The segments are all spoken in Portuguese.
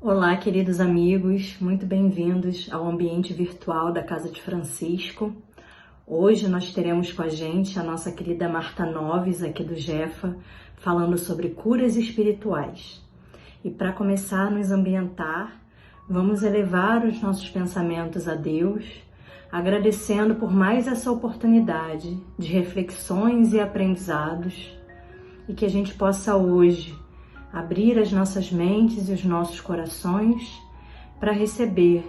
Olá, queridos amigos, muito bem-vindos ao ambiente virtual da Casa de Francisco. Hoje nós teremos com a gente a nossa querida Marta Noves, aqui do Jefa, falando sobre curas espirituais. E para começar a nos ambientar, vamos elevar os nossos pensamentos a Deus, agradecendo por mais essa oportunidade de reflexões e aprendizados, e que a gente possa hoje abrir as nossas mentes e os nossos corações para receber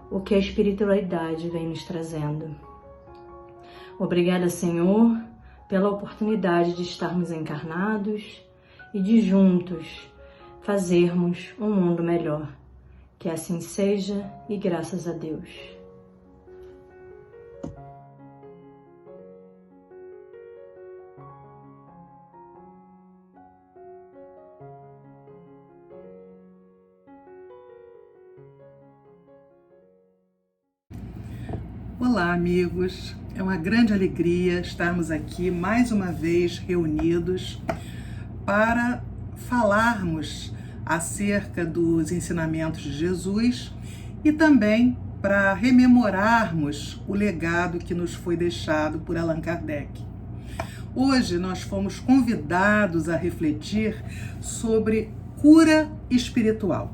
o que a espiritualidade vem nos trazendo. Obrigada, Senhor, pela oportunidade de estarmos encarnados e de juntos fazermos um mundo melhor. Que assim seja e graças a Deus. Olá, amigos! É uma grande alegria estarmos aqui mais uma vez reunidos para falarmos acerca dos ensinamentos de Jesus e também para rememorarmos o legado que nos foi deixado por Allan Kardec. Hoje nós fomos convidados a refletir sobre cura espiritual.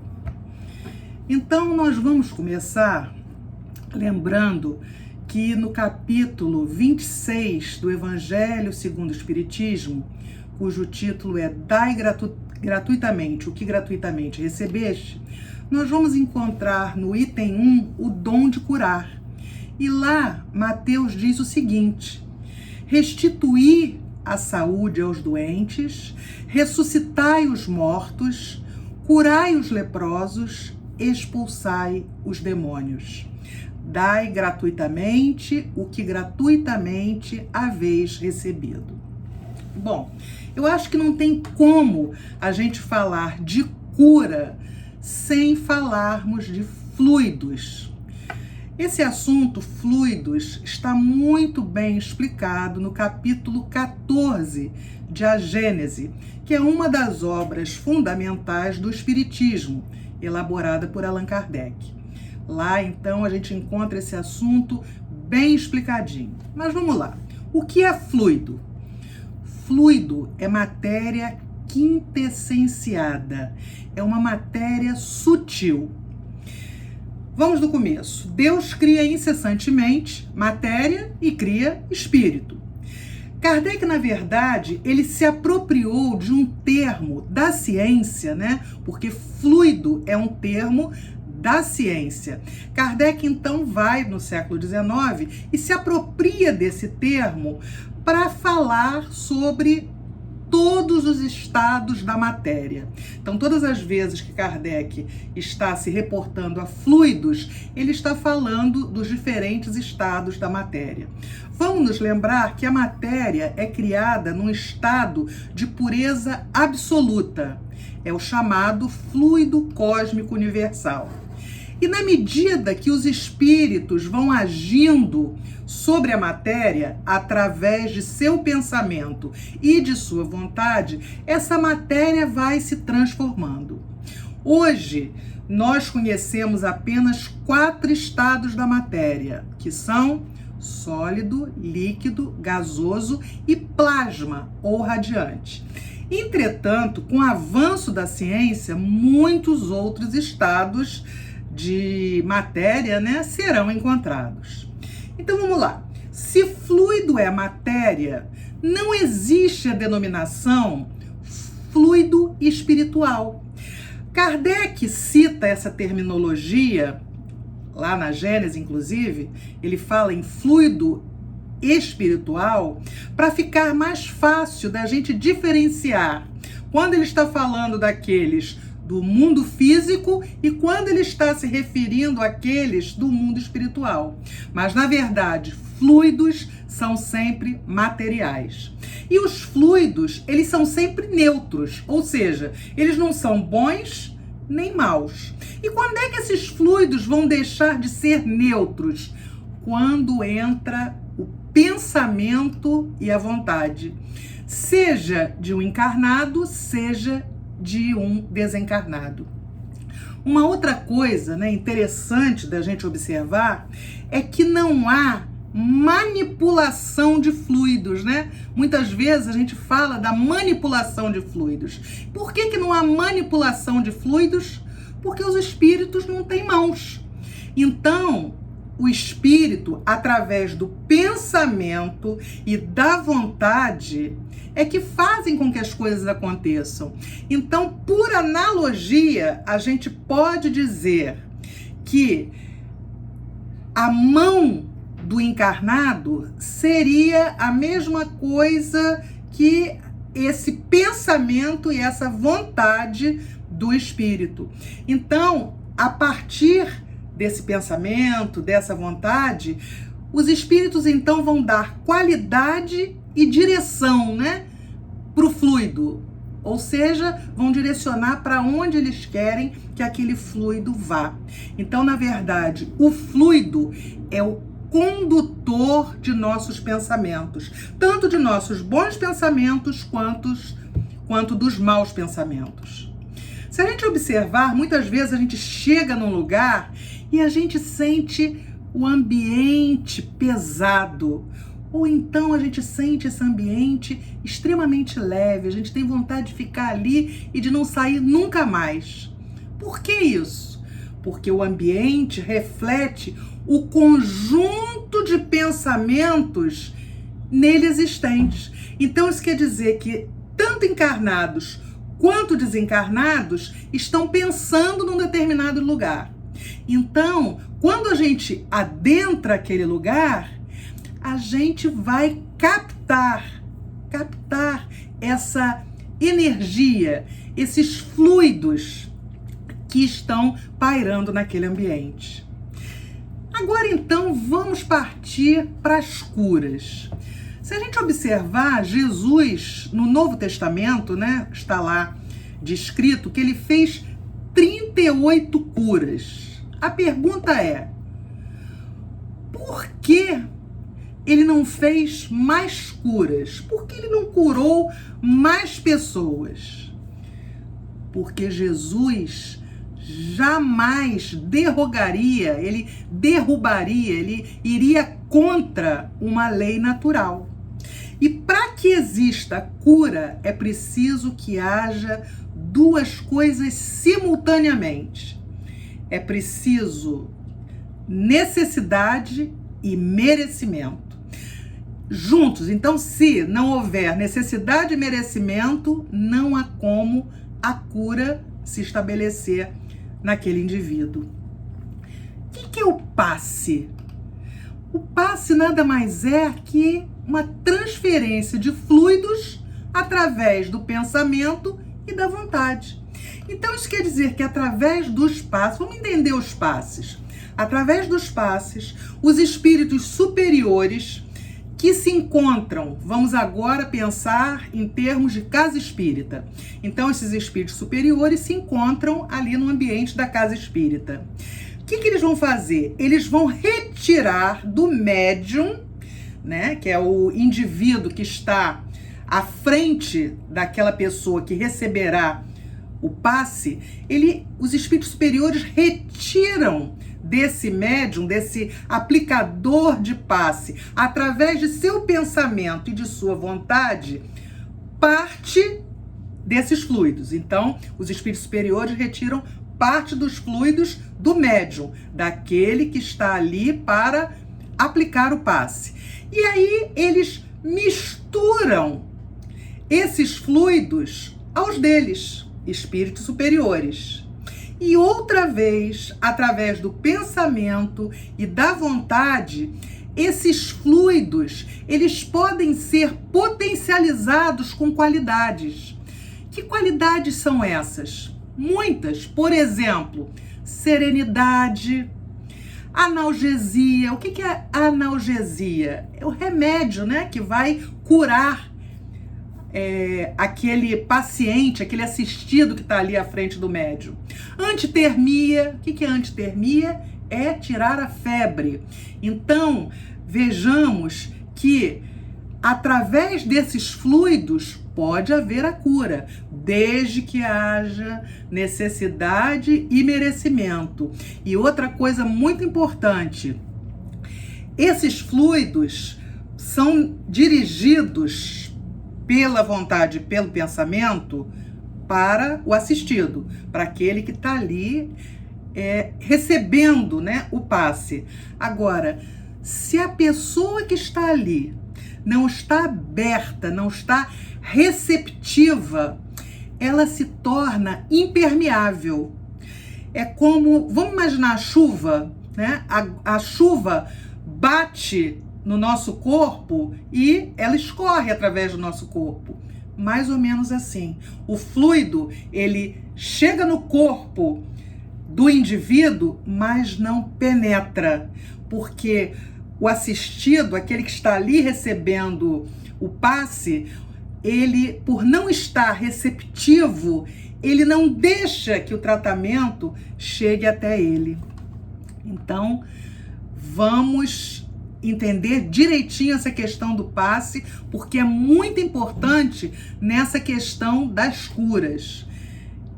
Então nós vamos começar lembrando que no capítulo 26 do Evangelho segundo o Espiritismo, cujo título é Dai gratuitamente o que gratuitamente recebeste, nós vamos encontrar no item 1 o dom de curar. E lá Mateus diz o seguinte: restituí a saúde aos doentes, ressuscitai os mortos, curai os leprosos, expulsai os demônios. Dai gratuitamente o que gratuitamente haveis recebido. Bom, eu acho que não tem como a gente falar de cura sem falarmos de fluidos. Esse assunto, fluidos, está muito bem explicado no capítulo 14 de A Gênese, que é uma das obras fundamentais do Espiritismo, elaborada por Allan Kardec. Lá, então, a gente encontra esse assunto bem explicadinho. Mas vamos lá. O que é fluido? Fluido é matéria quintessenciada. É uma matéria sutil. Vamos do começo. Deus cria incessantemente matéria e cria espírito. Kardec, na verdade, ele se apropriou de um termo da ciência, né? Porque fluido é um termo da ciência. Kardec, então, vai no século XIX e se apropria desse termo para falar sobre todos os estados da matéria. Então, todas as vezes que Kardec está se reportando a fluidos, ele está falando dos diferentes estados da matéria. Vamos nos lembrar que a matéria é criada num estado de pureza absoluta. É o chamado fluido cósmico universal. E na medida que os espíritos vão agindo sobre a matéria, através de seu pensamento e de sua vontade, essa matéria vai se transformando. Hoje, nós conhecemos apenas 4 estados da matéria, que são sólido, líquido, gasoso e plasma ou radiante. Entretanto, com o avanço da ciência, muitos outros estados de matéria, né, serão encontrados. Então vamos lá. Se fluido é matéria, não existe a denominação fluido espiritual. Kardec cita essa terminologia lá na Gênese, inclusive, ele fala em fluido espiritual para ficar mais fácil da gente diferenciar quando ele está falando daqueles do mundo físico e quando ele está se referindo àqueles do mundo espiritual. Mas, na verdade, fluidos são sempre materiais. E os fluidos, eles são sempre neutros, ou seja, eles não são bons nem maus. E quando é que esses fluidos vão deixar de ser neutros? Quando entra o pensamento e a vontade, seja de um encarnado, seja de um desencarnado. Uma outra coisa, né, interessante da gente observar é que não há manipulação de fluidos, né? Muitas vezes a gente fala da manipulação de fluidos. Por que não há manipulação de fluidos? Porque os espíritos não têm mãos. Então, o espírito, através do pensamento e da vontade, é que fazem com que as coisas aconteçam. Então, por analogia, a gente pode dizer que a mão do encarnado seria a mesma coisa que esse pensamento e essa vontade do espírito. Então, a partir desse pensamento, dessa vontade, os espíritos então vão dar qualidade e direção, né, para o fluido. Ou seja, vão direcionar para onde eles querem que aquele fluido vá. Então, na verdade, o fluido é o condutor de nossos pensamentos, tanto de nossos bons pensamentos quanto dos maus pensamentos. Se a gente observar, muitas vezes a gente chega num lugar e a gente sente o ambiente pesado, ou então a gente sente esse ambiente extremamente leve, a gente tem vontade de ficar ali e de não sair nunca mais. Por que isso? Porque o ambiente reflete o conjunto de pensamentos nele existentes. Então isso quer dizer que tanto encarnados quanto desencarnados estão pensando num determinado lugar. Então, quando a gente adentra aquele lugar, a gente vai captar essa energia, esses fluidos que estão pairando naquele ambiente. Agora, então, vamos partir para as curas. Se a gente observar, Jesus, no Novo Testamento, né, está lá descrito que ele fez 38 curas. A pergunta é, por que ele não fez mais curas? Por que ele não curou mais pessoas? Porque Jesus jamais derrogaria, ele derrubaria, ele iria contra uma lei natural. E para que exista cura, é preciso que haja duas coisas simultaneamente. É preciso necessidade e merecimento. Juntos. Então, se não houver necessidade e merecimento, não há como a cura se estabelecer naquele indivíduo. O que é o passe? O passe nada mais é que uma transferência de fluidos através do pensamento e da vontade. Então, isso quer dizer que através dos passes, vamos entender os passes. Através dos passes, os espíritos superiores que se encontram, vamos agora pensar em termos de casa espírita. Então, esses espíritos superiores se encontram ali no ambiente da casa espírita. O que eles vão fazer? Eles vão retirar do médium, né, que é o indivíduo que está à frente daquela pessoa que receberá o passe, os espíritos superiores retiram desse médium, desse aplicador de passe, através de seu pensamento e de sua vontade, parte desses fluidos. Então, os espíritos superiores retiram parte dos fluidos do médium, daquele que está ali para aplicar o passe. E aí eles misturam esses fluidos aos deles, espíritos superiores. E outra vez, através do pensamento e da vontade, esses fluidos, eles podem ser potencializados com qualidades. Que qualidades são essas? Muitas. Por exemplo, serenidade, analgesia. O que é analgesia? É o remédio, né, que vai curar aquele paciente, aquele assistido que está ali à frente do médium. Antitermia. O que é antitermia? É tirar a febre. Então, vejamos que através desses fluidos pode haver a cura, desde que haja necessidade e merecimento. E outra coisa muito importante, esses fluidos são dirigidos pela vontade, pelo pensamento, para o assistido, para aquele que está ali recebendo, né, o passe. Agora, se a pessoa que está ali não está aberta, não está receptiva, ela se torna impermeável. É como, vamos imaginar a chuva, né? A chuva bate no nosso corpo e ela escorre através do nosso corpo. Mais ou menos assim. O fluido, ele chega no corpo do indivíduo, mas não penetra, porque o assistido, aquele que está ali recebendo o passe, ele, por não estar receptivo, ele não deixa que o tratamento chegue até ele. Então, vamos entender direitinho essa questão do passe, porque é muito importante nessa questão das curas.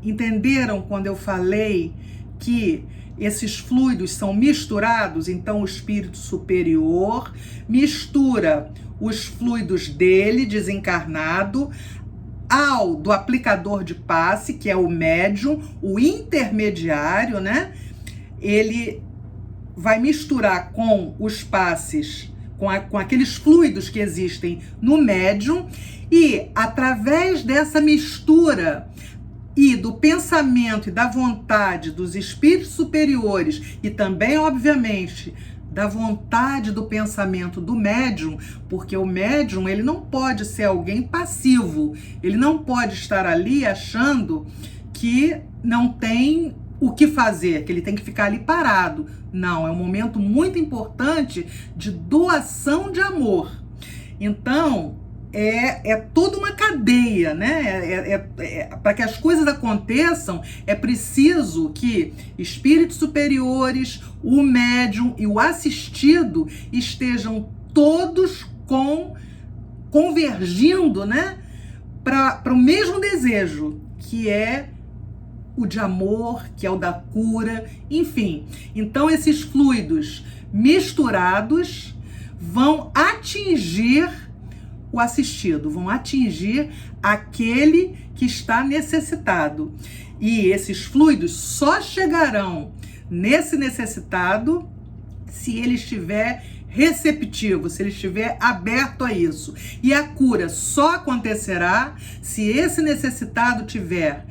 Entenderam quando eu falei que esses fluidos são misturados? Então o espírito superior mistura os fluidos dele, desencarnado, ao do aplicador de passe, que é o médium, o intermediário, né? Ele vai misturar com os passes, com aqueles fluidos que existem no médium, e através dessa mistura e do pensamento e da vontade dos espíritos superiores, e também, obviamente, da vontade do pensamento do médium, porque o médium, ele não pode ser alguém passivo, ele não pode estar ali achando que não tem o que fazer, que ele tem que ficar ali parado. Não, é um momento muito importante de doação de amor. Então, é toda uma cadeia, né? Para que as coisas aconteçam, é preciso que espíritos superiores, o médium e o assistido estejam todos convergindo, né? Para o mesmo desejo, que é o de amor, que é o da cura, enfim. Então, esses fluidos misturados vão atingir o assistido, vão atingir aquele que está necessitado. E esses fluidos só chegarão nesse necessitado se ele estiver receptivo, se ele estiver aberto a isso. E a cura só acontecerá se esse necessitado tiver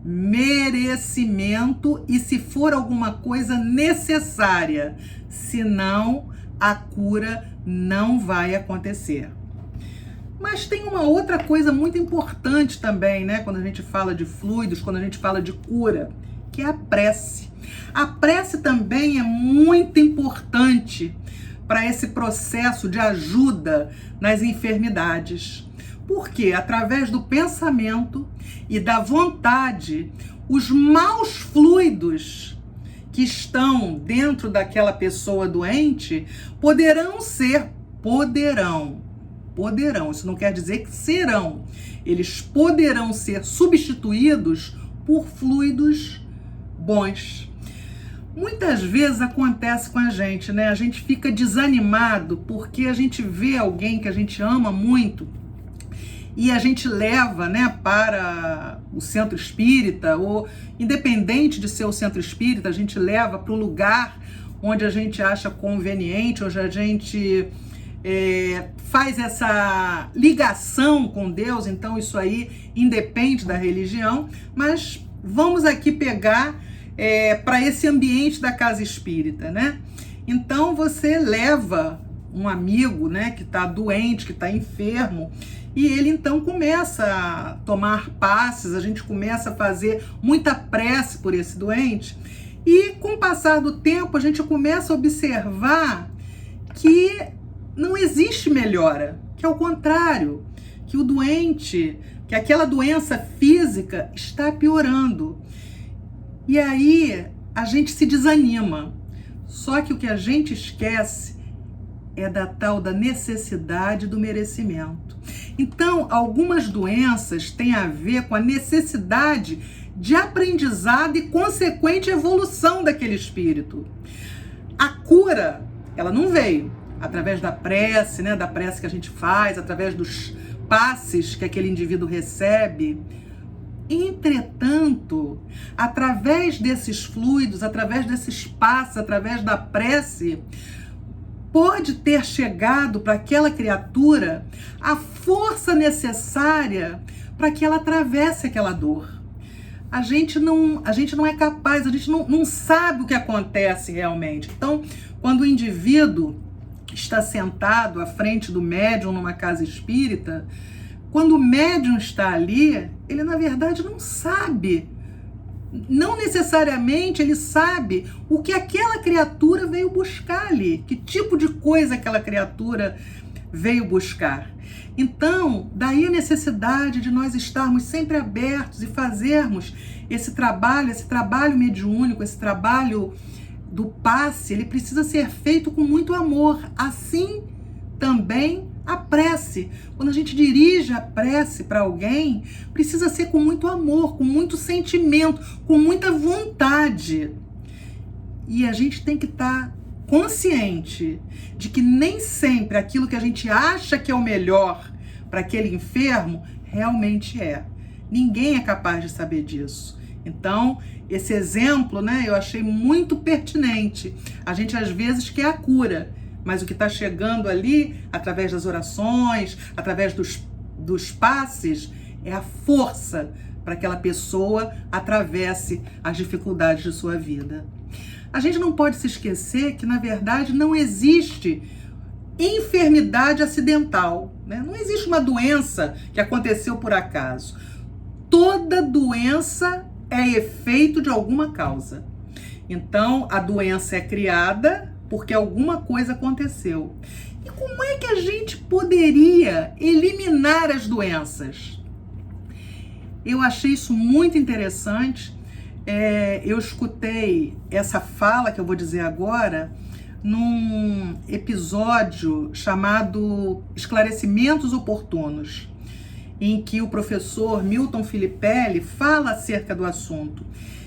merecimento e se for alguma coisa necessária. Senão, a cura não vai acontecer. Mas tem uma outra coisa muito importante também, né? Quando a gente fala de fluidos, quando a gente fala de cura, que é a prece. A prece também é muito importante para esse processo de ajuda nas enfermidades. Porque através do pensamento e da vontade, os maus fluidos que estão dentro daquela pessoa doente poderão, isso não quer dizer que serão, eles poderão ser substituídos por fluidos bons. Muitas vezes acontece com a gente, né? A gente fica desanimado porque a gente vê alguém que a gente ama muito e a gente leva, né, para o centro espírita, ou independente de ser o centro espírita, a gente leva para o lugar onde a gente acha conveniente, onde a gente faz essa ligação com Deus. Então isso aí independe da religião, mas vamos aqui pegar para esse ambiente da casa espírita, né? Então você leva um amigo, né, que está doente, que está enfermo, e ele então começa a tomar passes, a gente começa a fazer muita prece por esse doente, e com o passar do tempo a gente começa a observar que não existe melhora, que ao contrário, que o doente, que aquela doença física está piorando. E aí a gente se desanima. Só que o que a gente esquece é da tal da necessidade do merecimento. Então, algumas doenças têm a ver com a necessidade de aprendizado e consequente evolução daquele espírito. A cura, ela não veio através da prece, né, da prece que a gente faz, através dos passes que aquele indivíduo recebe. Entretanto, através desses fluidos, através desses passos, através da prece, pode ter chegado para aquela criatura a força necessária para que ela atravesse aquela dor. A gente não é capaz, a gente não sabe o que acontece realmente. Então, quando o indivíduo está sentado à frente do médium numa casa espírita, quando o médium está ali, ele na verdade não sabe. Não necessariamente ele sabe o que aquela criatura veio buscar ali, que tipo de coisa aquela criatura veio buscar. Então, daí a necessidade de nós estarmos sempre abertos e fazermos esse trabalho mediúnico, esse trabalho do passe, ele precisa ser feito com muito amor. Assim também a prece. Quando a gente dirige a prece para alguém, precisa ser com muito amor, com muito sentimento, com muita vontade. E a gente tem que estar consciente de que nem sempre aquilo que a gente acha que é o melhor para aquele enfermo realmente é. Ninguém é capaz de saber disso. Então, esse exemplo, né, eu achei muito pertinente. A gente às vezes quer a cura, mas o que está chegando ali, através das orações, através dos passes, é a força para que aquela pessoa atravesse as dificuldades de sua vida. A gente não pode se esquecer que, na verdade, não existe enfermidade acidental, né? Não existe uma doença que aconteceu por acaso. Toda doença é efeito de alguma causa. Então, a doença é criada porque alguma coisa aconteceu. E como é que a gente poderia eliminar as doenças? Eu achei isso muito interessante. Eu escutei essa fala que eu vou dizer agora num episódio chamado Esclarecimentos Oportunos, em que o professor Milton Filipelli fala acerca do assunto.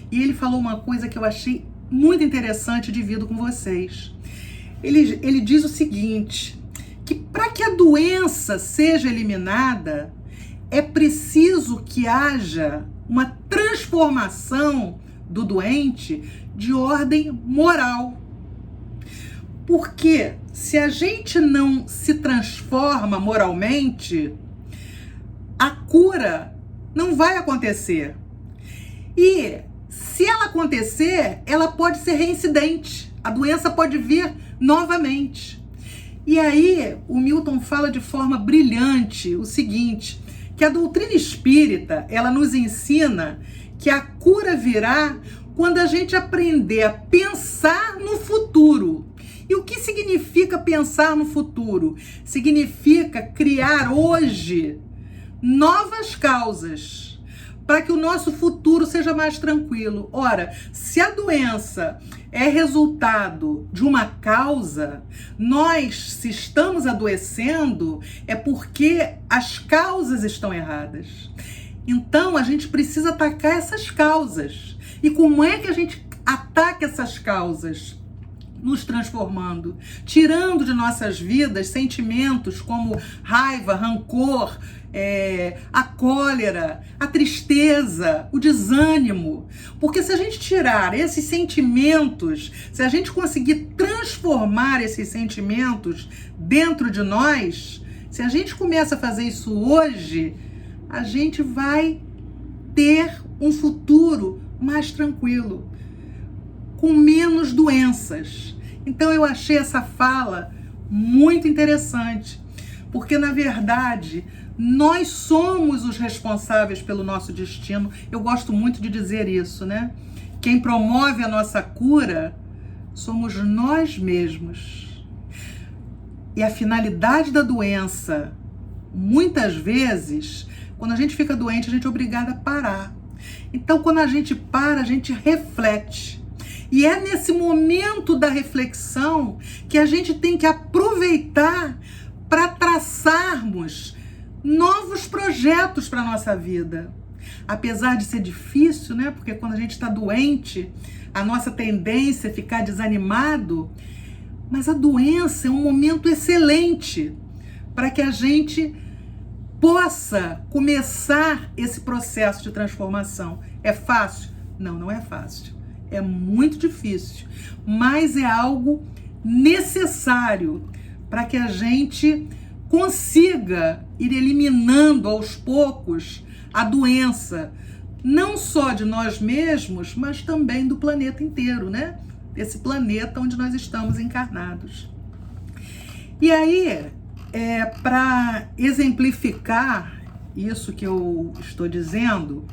E ele falou uma coisa que eu achei muito interessante e divido com vocês. Ele diz o seguinte, que para que a doença seja eliminada, é preciso que haja uma transformação do doente de ordem moral. Porque se a gente não se transforma moralmente, a cura não vai acontecer. E se ela acontecer, ela pode ser reincidente. A doença pode vir novamente. E aí, o Milton fala de forma brilhante o seguinte, que a doutrina espírita, ela nos ensina que a cura virá quando a gente aprender a pensar no futuro. E o que significa pensar no futuro? Significa criar hoje novas causas para que o nosso futuro seja mais tranquilo. Ora, se a doença é resultado de uma causa, nós, se estamos adoecendo, é porque as causas estão erradas. Então, a gente precisa atacar essas causas. E como é que a gente ataca essas causas? Nos transformando, tirando de nossas vidas sentimentos como raiva, rancor, a cólera, a tristeza, o desânimo. Porque se a gente tirar esses sentimentos, se a gente conseguir transformar esses sentimentos dentro de nós, se a gente começa a fazer isso hoje, a gente vai ter um futuro mais tranquilo, com menos doenças. Então eu achei essa fala muito interessante, porque na verdade nós somos os responsáveis pelo nosso destino. Eu gosto muito de dizer isso, né? Quem promove a nossa cura somos nós mesmos. E a finalidade da doença, muitas vezes, quando a gente fica doente, a gente é obrigado a parar. Então, quando a gente para, a gente reflete. E é nesse momento da reflexão que a gente tem que aproveitar para traçarmos novos projetos para a nossa vida. Apesar de ser difícil, né? Porque quando a gente está doente, a nossa tendência é ficar desanimado, mas a doença é um momento excelente para que a gente possa começar esse processo de transformação. É fácil? Não, não é fácil. É muito difícil, mas é algo necessário para que a gente consiga ir eliminando aos poucos a doença, não só de nós mesmos, mas também do planeta inteiro, né? Esse planeta onde nós estamos encarnados. E aí, para exemplificar isso que eu estou dizendo,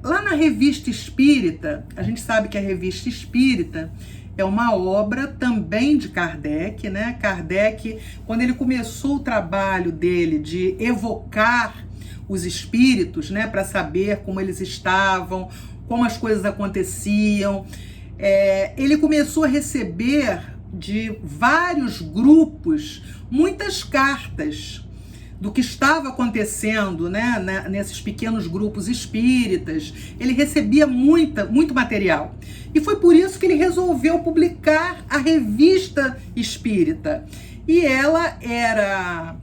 lá na Revista Espírita, a gente sabe que a Revista Espírita é uma obra também de Kardec, né? Kardec, quando ele começou o trabalho dele de evocar os espíritos, né, para saber como eles estavam, como as coisas aconteciam, ele começou a receber de vários grupos muitas cartas do que estava acontecendo, né, nesses pequenos grupos espíritas. Ele recebia muito material. E foi por isso que ele resolveu publicar a Revista Espírita. E ela era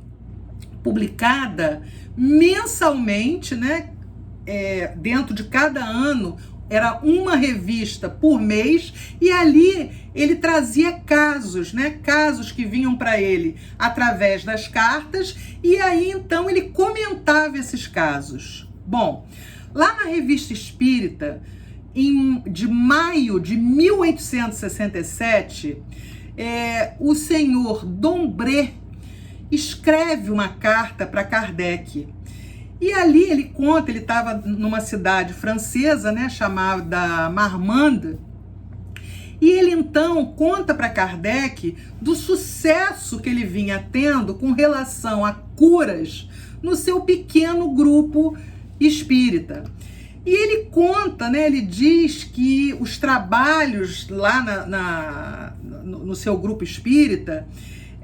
publicada mensalmente, né? Dentro de cada ano, era uma revista por mês, e ali ele trazia casos, né? Casos que vinham para ele através das cartas, e aí então ele comentava esses casos. Bom, lá na Revista Espírita, de maio de 1867, o senhor Dombré escreve uma carta para Kardec. E ali ele conta, ele estava numa cidade francesa, né, chamada Marmande, e ele então conta para Kardec do sucesso que ele vinha tendo com relação a curas no seu pequeno grupo espírita. E ele conta, né, ele diz que os trabalhos lá no seu grupo espírita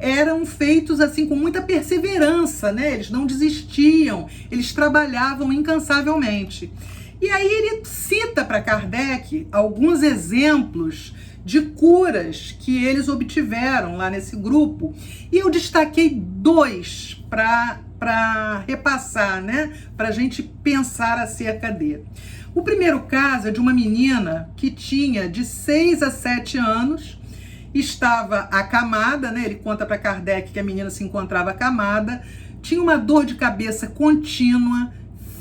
eram feitos assim com muita perseverança, né? Eles não desistiam, eles trabalhavam incansavelmente. E aí ele cita para Kardec alguns exemplos de curas que eles obtiveram lá nesse grupo, e eu destaquei dois para repassar, né? Para a gente pensar acerca dele. O primeiro caso é de uma menina que tinha de 6 a 7 anos, estava acamada, né? Ele conta para Kardec que a menina se encontrava acamada, tinha uma dor de cabeça contínua,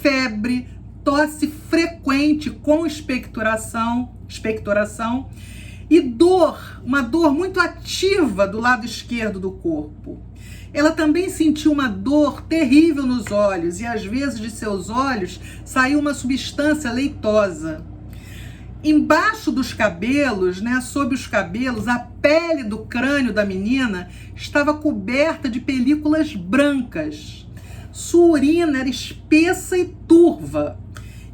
febre, tosse frequente com expectoração e uma dor muito ativa do lado esquerdo do corpo. Ela também sentiu uma dor terrível nos olhos, e às vezes de seus olhos saiu uma substância leitosa. Embaixo dos cabelos, né, sob os cabelos, a pele do crânio da menina estava coberta de películas brancas. Sua urina era espessa e turva.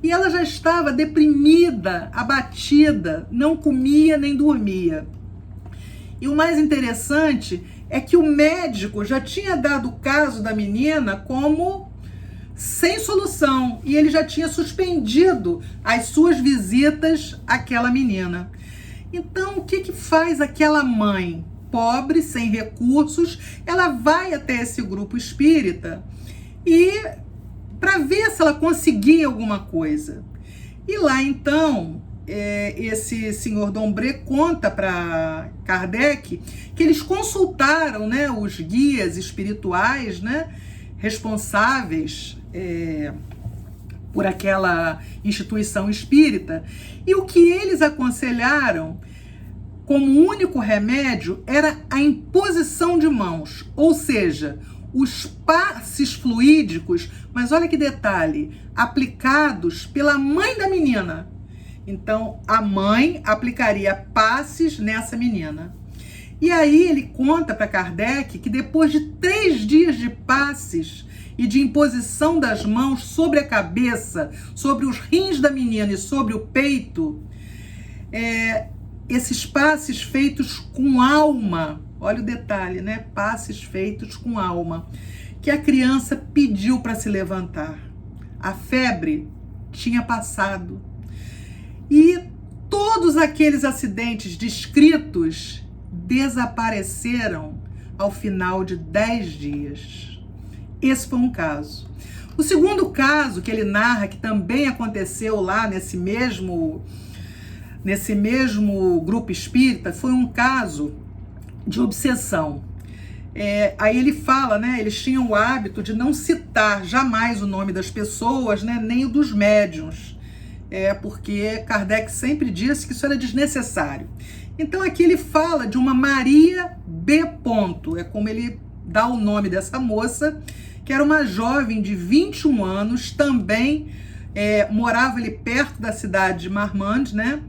E ela já estava deprimida, abatida, não comia nem dormia. E o mais interessante é que o médico já tinha dado o caso da menina como sem solução, e ele já tinha suspendido as suas visitas àquela menina. Então, o que faz aquela mãe pobre, sem recursos? Ela vai até esse grupo espírita e para ver se ela conseguia alguma coisa. E lá então, esse senhor Dombré conta para Kardec que eles consultaram, né, os guias espirituais, né, responsáveis por aquela instituição espírita, e o que eles aconselharam como único remédio era a imposição de mãos, ou seja, os passes fluídicos, mas olha que detalhe, aplicados pela mãe da menina. Então, a mãe aplicaria passes nessa menina. E aí ele conta para Kardec que depois de 3 dias de passes e de imposição das mãos sobre a cabeça, sobre os rins da menina e sobre o peito, esses passes feitos com alma, olha o detalhe, né? Passes feitos com alma, que a criança pediu para se levantar. A febre tinha passado. E todos aqueles acidentes descritos desapareceram ao final de 10 dias. Esse foi um caso. O segundo caso que ele narra, que também aconteceu lá nesse mesmo grupo espírita, foi um caso de obsessão. Aí ele fala, né, eles tinham o hábito de não citar jamais o nome das pessoas, né, nem o dos médiuns, porque Kardec sempre disse que isso era desnecessário. Então aqui ele fala de uma Maria B. É como ele dá o nome dessa moça, que era uma jovem de 21 anos, também morava ali perto da cidade de Marmande, né?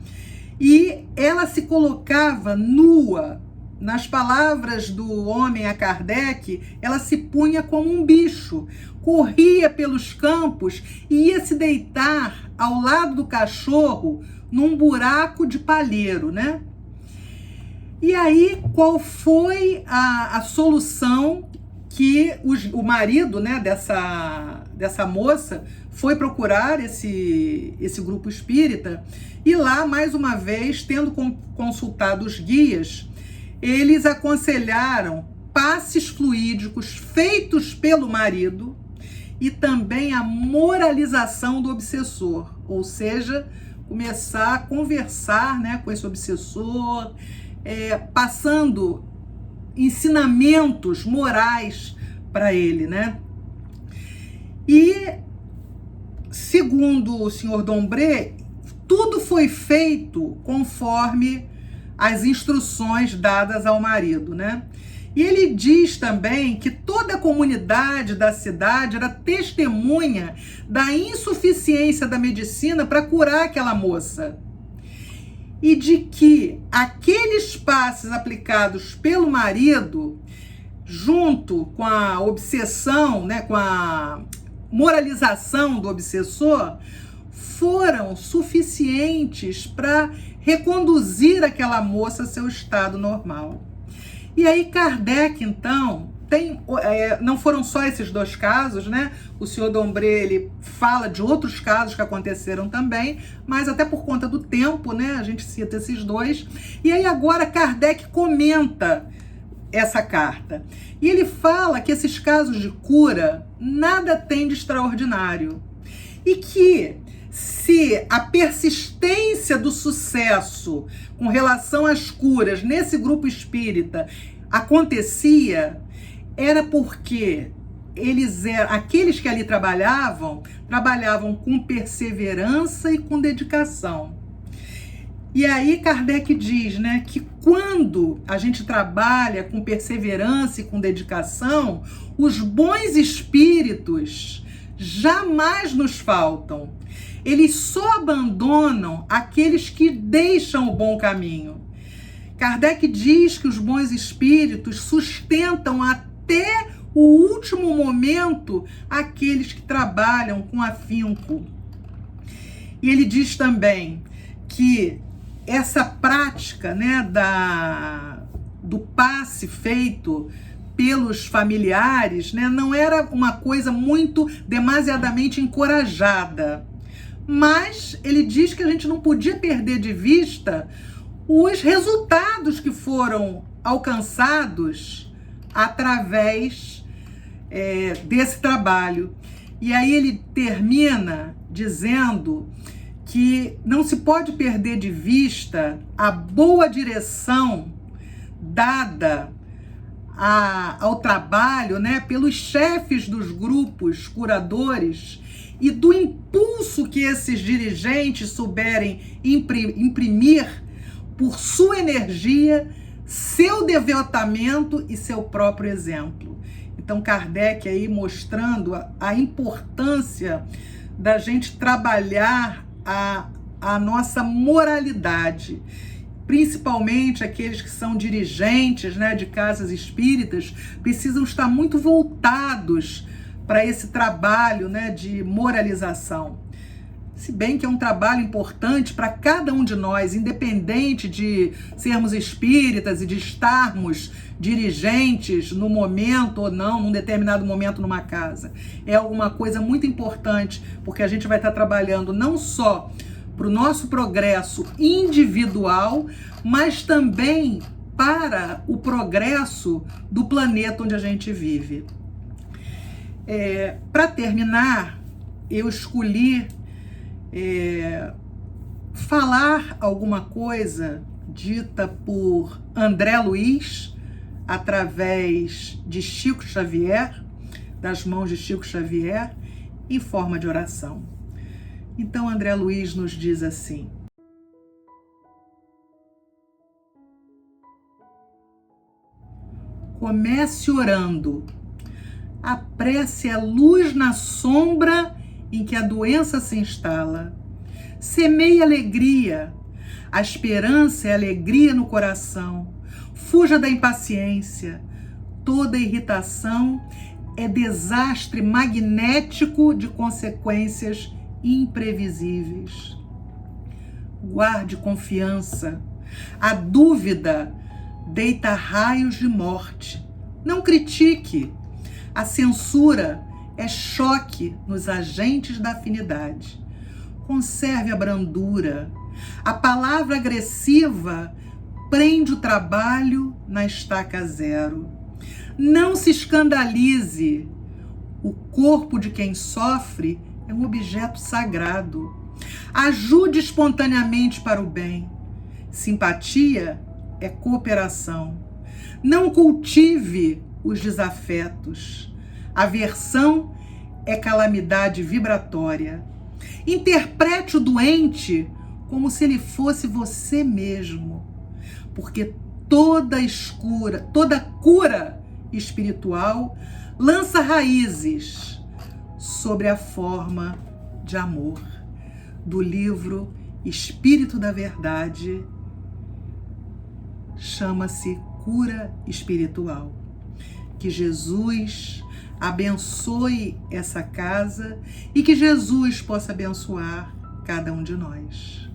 E ela se colocava nua. Nas palavras do homem a Kardec, ela se punha como um bicho, corria pelos campos e ia se deitar ao lado do cachorro num buraco de palheiro, né? E aí, qual foi a solução que o marido, né, dessa moça foi procurar esse grupo espírita, e lá, mais uma vez, tendo consultado os guias, eles aconselharam passes fluídicos feitos pelo marido e também a moralização do obsessor, ou seja, começar a conversar, né, com esse obsessor, passando ensinamentos morais para ele, né? E, segundo o senhor Dombré, tudo foi feito conforme as instruções dadas ao marido, né? E ele diz também que toda a comunidade da cidade era testemunha da insuficiência da medicina para curar aquela moça. E de que aqueles passes aplicados pelo marido, junto com a obsessão, né, com a moralização do obsessor, foram suficientes para reconduzir aquela moça a seu estado normal. E aí Kardec, então, não foram só esses dois casos, né? O senhor Dombré, ele fala de outros casos que aconteceram também, mas até por conta do tempo, né, a gente cita esses dois. E aí agora Kardec comenta essa carta. E ele fala que esses casos de cura nada tem de extraordinário. E que se a persistência do sucesso com relação às curas nesse grupo espírita acontecia, era porque aqueles que ali trabalhavam com perseverança e com dedicação. E aí Kardec diz, né, que quando a gente trabalha com perseverança e com dedicação, os bons espíritos jamais nos faltam. Eles só abandonam aqueles que deixam o bom caminho. Kardec diz que os bons espíritos sustentam até o último momento aqueles que trabalham com afinco. E ele diz também que essa prática, né, do passe feito pelos familiares, né, não era uma coisa demasiadamente encorajada. Mas ele diz que a gente não podia perder de vista os resultados que foram alcançados através desse trabalho. E aí ele termina dizendo que não se pode perder de vista a boa direção dada ao trabalho, né, pelos chefes dos grupos curadores e do impulso que esses dirigentes souberem imprimir por sua energia, seu devotamento e seu próprio exemplo. Então Kardec aí mostrando a importância da gente trabalhar a nossa moralidade, principalmente aqueles que são dirigentes, né, de casas espíritas, precisam estar muito voltados para esse trabalho, né, de moralização. Se bem que é um trabalho importante para cada um de nós, independente de sermos espíritas e de estarmos dirigentes no momento ou não, num determinado momento numa casa. É alguma coisa muito importante, porque a gente vai estar trabalhando não só para o nosso progresso individual, mas também para o progresso do planeta onde a gente vive. Para terminar, eu escolhi falar alguma coisa dita por André Luiz através de Chico Xavier, das mãos de Chico Xavier, em forma de oração. Então André Luiz nos diz assim: comece orando. A prece é luz na sombra em que a doença se instala. Semeie alegria. A esperança é alegria no coração. Fuja da impaciência. Toda irritação é desastre magnético de consequências imprevisíveis. Guarde confiança. A dúvida deita raios de morte. Não critique. A censura é choque nos agentes da afinidade. Conserve a brandura. A palavra agressiva prende o trabalho na estaca zero. Não se escandalize. O corpo de quem sofre é um objeto sagrado. Ajude espontaneamente para o bem. Simpatia é cooperação. Não cultive os desafetos. Aversão é calamidade vibratória. Interprete o doente como se ele fosse mesmo, porque toda cura espiritual lança raízes sobre a forma de amor. Do livro Espírito da Verdade, chama-se Cura Espiritual. Que Jesus abençoe essa casa e que Jesus possa abençoar cada um de nós.